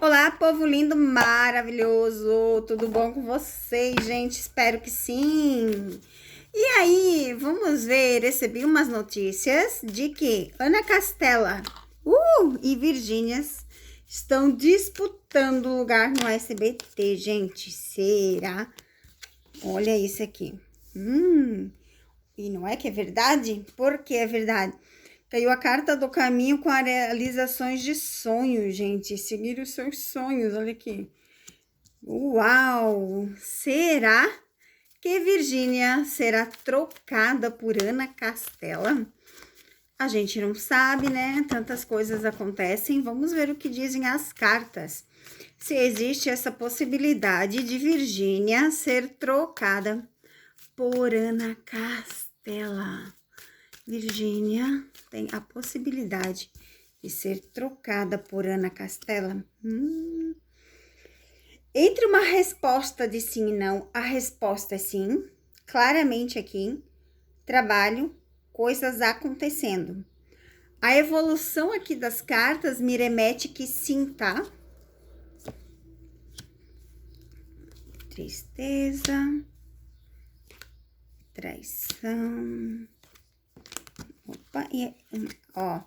Olá, povo lindo, maravilhoso! Tudo bom com vocês, gente? Espero que sim! E aí, vamos ver, recebi umas notícias de que Ana Castela e Virgínias estão disputando lugar no SBT, gente. Será? Olha isso aqui. E não é que é verdade? Por que é verdade? Caiu a carta do caminho com realizações de sonhos, gente. Seguir os seus sonhos, olha aqui. Uau! Será que Virgínia será trocada por Ana Castela? A gente não sabe, né? Tantas coisas acontecem. Vamos ver o que dizem as cartas. Se existe essa possibilidade de Virgínia ser trocada por Ana Castela. Virgínia tem a possibilidade de ser trocada por Ana Castela. Entre uma resposta de sim e não, a resposta é sim. Claramente aqui, trabalho, coisas acontecendo. A evolução aqui das cartas me remete que sim, tá? Tristeza, traição. Opa, ó,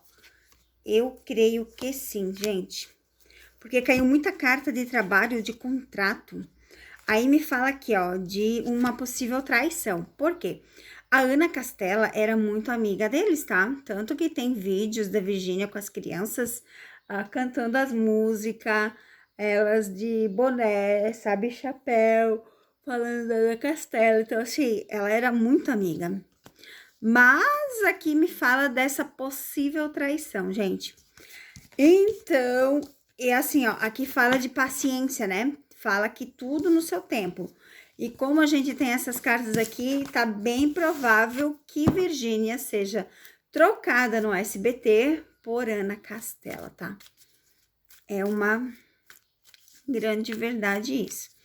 eu creio que sim, gente. Porque caiu muita carta de trabalho, de contrato. Aí me fala aqui, ó, de uma possível traição. Por quê? A Ana Castela era muito amiga deles, tá? Tanto que tem vídeos da Virgínia com as crianças cantando as músicas, elas de boné, sabe, chapéu, falando da Ana Castela. Então, assim, ela era muito amiga. Mas aqui me fala dessa possível traição, gente. Então, é assim, ó, aqui fala de paciência, né? Fala que tudo no seu tempo. E como a gente tem essas cartas aqui, tá bem provável que Virgínia seja trocada no SBT por Ana Castela, tá? É uma grande verdade isso.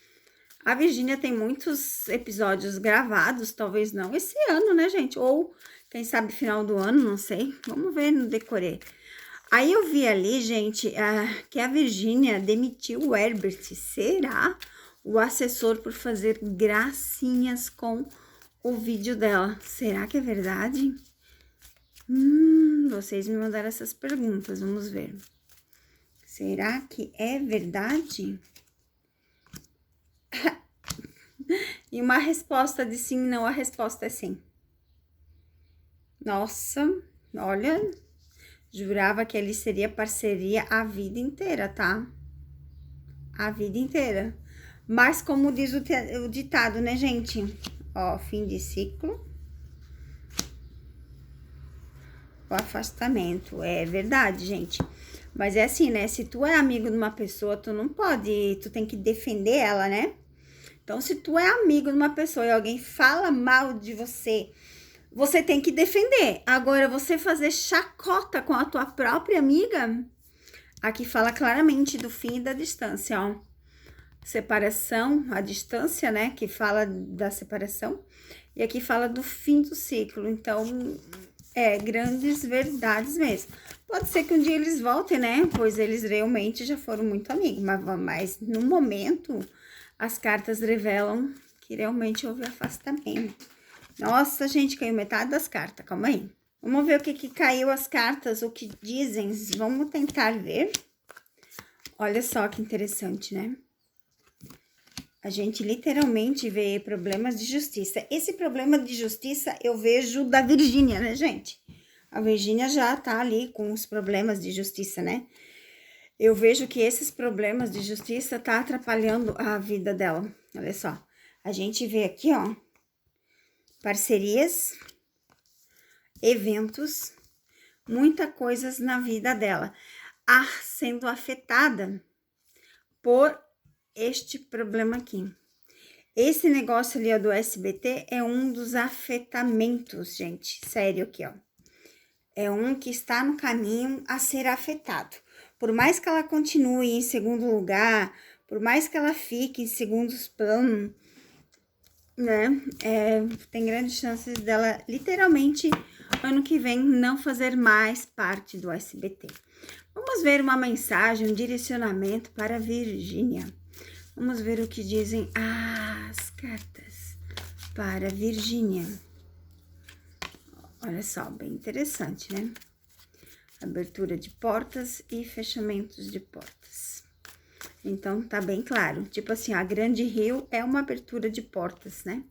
A Virgínia tem muitos episódios gravados, talvez não esse ano, né, gente? Ou, quem sabe, final do ano, não sei. Vamos ver no decorrer. Aí eu vi ali, gente, que a Virgínia demitiu o Herbert. Será? O assessor por fazer gracinhas com o vídeo dela. Será que é verdade? Vocês me mandaram essas perguntas, vamos ver. Será que é verdade? E uma resposta de sim, não, a resposta é sim. Nossa, olha, jurava que ele seria parceria a vida inteira, tá? A vida inteira. Mas como diz o ditado, né, gente? Ó, fim de ciclo. O afastamento. É verdade, gente. Mas é assim, né? Se tu é amigo de uma pessoa, tu não pode... Tu tem que defender ela, né? Então, se tu é amigo de uma pessoa e alguém fala mal de você, você tem que defender. Agora, você fazer chacota com a tua própria amiga, aqui fala claramente do fim e da distância, ó. Separação, a distância, né, que fala da separação, e aqui fala do fim do ciclo. Então, grandes verdades mesmo. Pode ser que um dia eles voltem, né, pois eles realmente já foram muito amigos, mas no momento, as cartas revelam que realmente houve afastamento. Nossa, gente, caiu metade das cartas, calma aí. Vamos ver o que caiu as cartas, o que dizem, vamos tentar ver. Olha só que interessante, né? A gente literalmente vê problemas de justiça. Esse problema de justiça eu vejo da Virgínia, né, gente? A Virgínia já tá ali com os problemas de justiça, né? Eu vejo que esses problemas de justiça tá atrapalhando a vida dela. Olha só. A gente vê aqui, ó, parcerias, eventos, muita coisas na vida dela. Sendo afetada por este problema aqui. Esse negócio ali, ó, do SBT é um dos afetamentos, gente. Sério aqui, ó. É um que está no caminho a ser afetado. Por mais que ela continue em segundo lugar, por mais que ela fique em segundos planos, né? Tem grandes chances dela, literalmente, ano que vem, não fazer mais parte do SBT. Vamos ver uma mensagem, um direcionamento para Virgínia. Vamos ver o que dizem as cartas para Virgínia. Olha só, bem interessante, né? Abertura de portas e fechamentos de portas. Então, tá bem claro. Tipo assim, a Grande Rio é uma abertura de portas, né?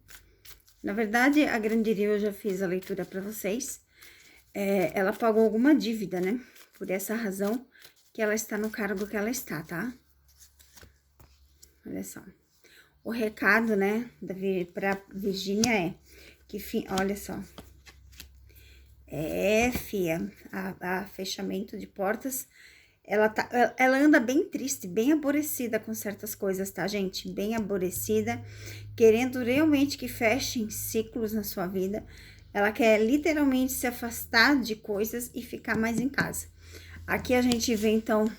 Na verdade, a Grande Rio eu já fiz a leitura para vocês. Ela pagou alguma dívida, né? Por essa razão que ela está no cargo que ela está, tá? Olha só. O recado, né, pra Virgínia é que, olha só. Fia, a fechamento de portas, ela anda bem triste, bem aborrecida com certas coisas, tá, gente? Bem aborrecida, querendo realmente que fechem ciclos na sua vida. Ela quer literalmente se afastar de coisas e ficar mais em casa. Aqui a gente vê, então,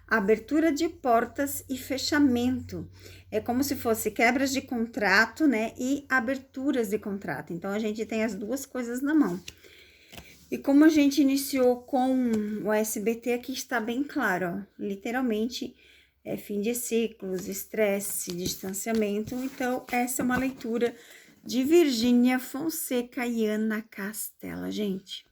abertura de portas e fechamento. É como se fosse quebras de contrato, né? E aberturas de contrato. Então, a gente tem as duas coisas na mão. E como a gente iniciou com o SBT, aqui está bem claro, ó. Literalmente, fim de ciclos, estresse, distanciamento. Então, essa é uma leitura de Virgínia Fonseca e Ana Castela, gente.